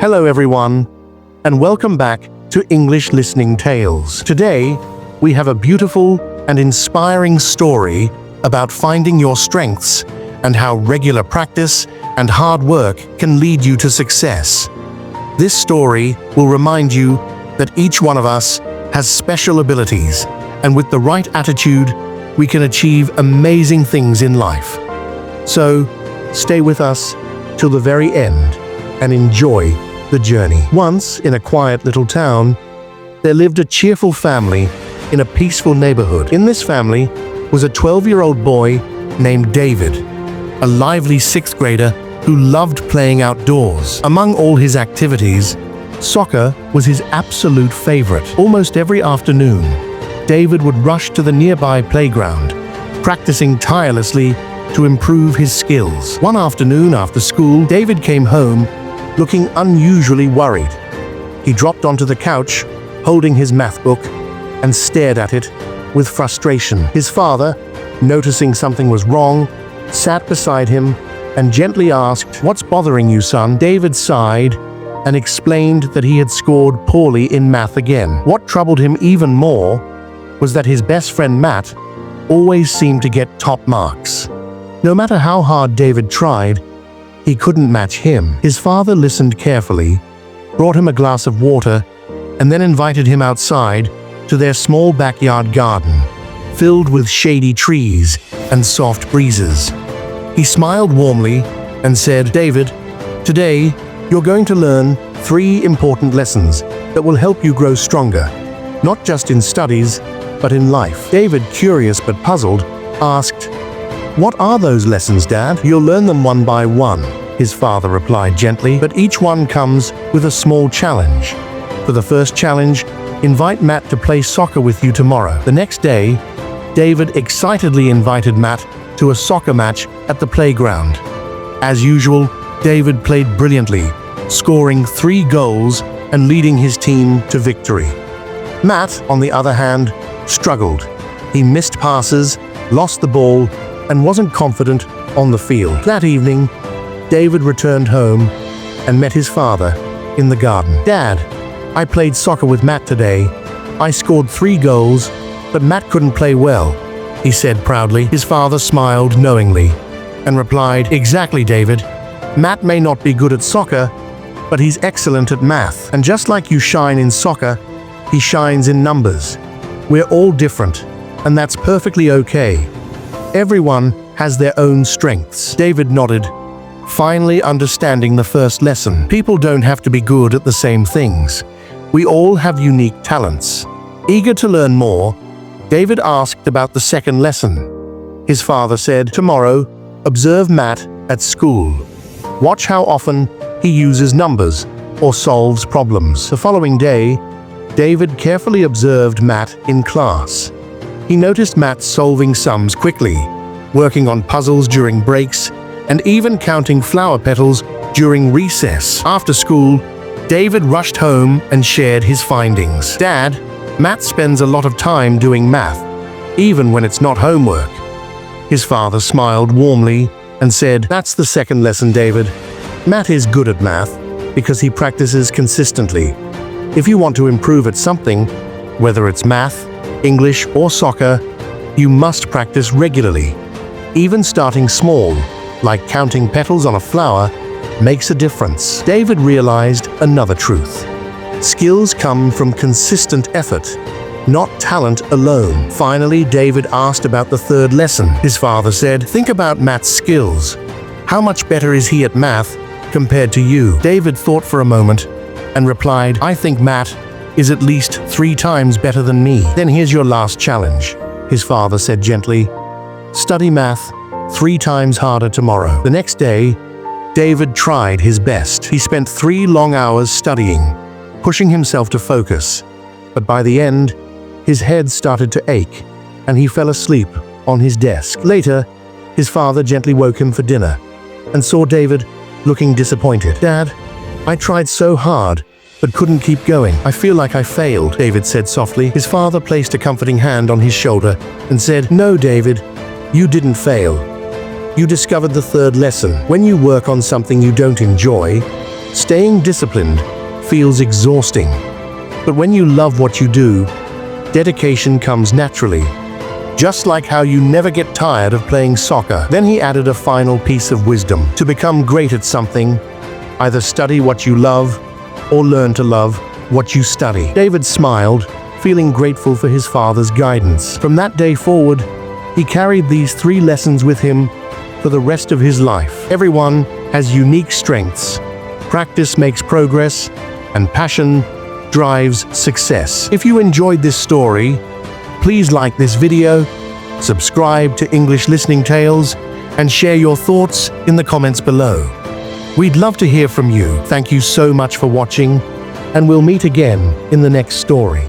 Hello everyone, and welcome back to English Listening Tales. Today, we have a beautiful and inspiring story about finding your strengths and how regular practice and hard work can lead you to success. This story will remind you that each one of us has special abilities, and with the right attitude, we can achieve amazing things in life. So, stay with us till the very end and enjoy the journey. Once, in a quiet little town, there lived a cheerful family in a peaceful neighborhood. In this family was a 12-year-old boy named David, a lively sixth grader who loved playing outdoors. Among all his activities, soccer was his absolute favorite. Almost every afternoon, David would rush to the nearby playground, practicing tirelessly to improve his skills. One afternoon after school, David came home looking unusually worried. He dropped onto the couch, holding his math book, and stared at it with frustration. His father, noticing something was wrong, sat beside him and gently asked, "What's bothering you, son?" David sighed and explained that he had scored poorly in math again. What troubled him even more was that his best friend Matt always seemed to get top marks. No matter how hard David tried, he couldn't match him. His father listened carefully, brought him a glass of water, and then invited him outside to their small backyard garden, filled with shady trees and soft breezes. He smiled warmly and said, "David, today you're going to learn 3 important lessons that will help you grow stronger, not just in studies, but in life." David, curious but puzzled, asked, "What are those lessons, Dad?" "You'll learn them one by one," his father replied gently, "but each one comes with a small challenge. For the first challenge, invite Matt to play soccer with you tomorrow." The next day, David excitedly invited Matt to a soccer match at the playground. As usual, David played brilliantly, scoring 3 goals and leading his team to victory. Matt, on the other hand, struggled. He missed passes, lost the ball, and wasn't confident on the field. That evening, David returned home and met his father in the garden. "Dad, I played soccer with Matt today. I scored 3 goals, but Matt couldn't play well," he said proudly. His father smiled knowingly and replied, "Exactly, David. Matt may not be good at soccer, but he's excellent at math. And just like you shine in soccer, he shines in numbers. We're all different, and that's perfectly okay. Everyone has their own strengths." David nodded, finally understanding the first lesson. People don't have to be good at the same things. We all have unique talents. Eager to learn more, David asked about the second lesson. His father said, "Tomorrow, observe Matt at school. Watch how often he uses numbers or solves problems." The following day, David carefully observed Matt in class. He noticed Matt solving sums quickly, working on puzzles during breaks, and even counting flower petals during recess. After school, David rushed home and shared his findings. "Dad, Matt spends a lot of time doing math, even when it's not homework." His father smiled warmly and said, "That's the second lesson, David. Matt is good at math because he practices consistently. If you want to improve at something, whether it's math, English, or soccer, you must practice regularly. Even starting small, like counting petals on a flower, makes a difference." David realized another truth. Skills come from consistent effort, not talent alone. Finally, David asked about the third lesson. His father said, "Think about Matt's skills. How much better is he at math compared to you?" David thought for a moment and replied, "I think Matt is at least 3 times better than me." "Then here's your last challenge," his father said gently. "Study math 3 times harder tomorrow." The next day, David tried his best. He spent 3 long hours studying, pushing himself to focus. But by the end, his head started to ache, and he fell asleep on his desk. Later, his father gently woke him for dinner and saw David looking disappointed. "Dad, I tried so hard, but couldn't keep going. I feel like I failed," David said softly. His father placed a comforting hand on his shoulder and said, "No, David, you didn't fail. You discovered the third lesson. When you work on something you don't enjoy, Staying disciplined feels exhausting. But when you love what you do, dedication comes naturally. Just like how you never get tired of playing soccer. Then he added a final piece of wisdom. To become great at something, either study what you love or learn to love what you study. David smiled, feeling grateful for his father's guidance. From that day forward, he carried these 3 lessons with him for the rest of his life. Everyone has unique strengths. Practice makes progress, and passion drives success. If you enjoyed this story, please like this video, subscribe to English Listening Tales, and share your thoughts in the comments below. We'd love to hear from you. Thank you so much for watching, and we'll meet again in the next story.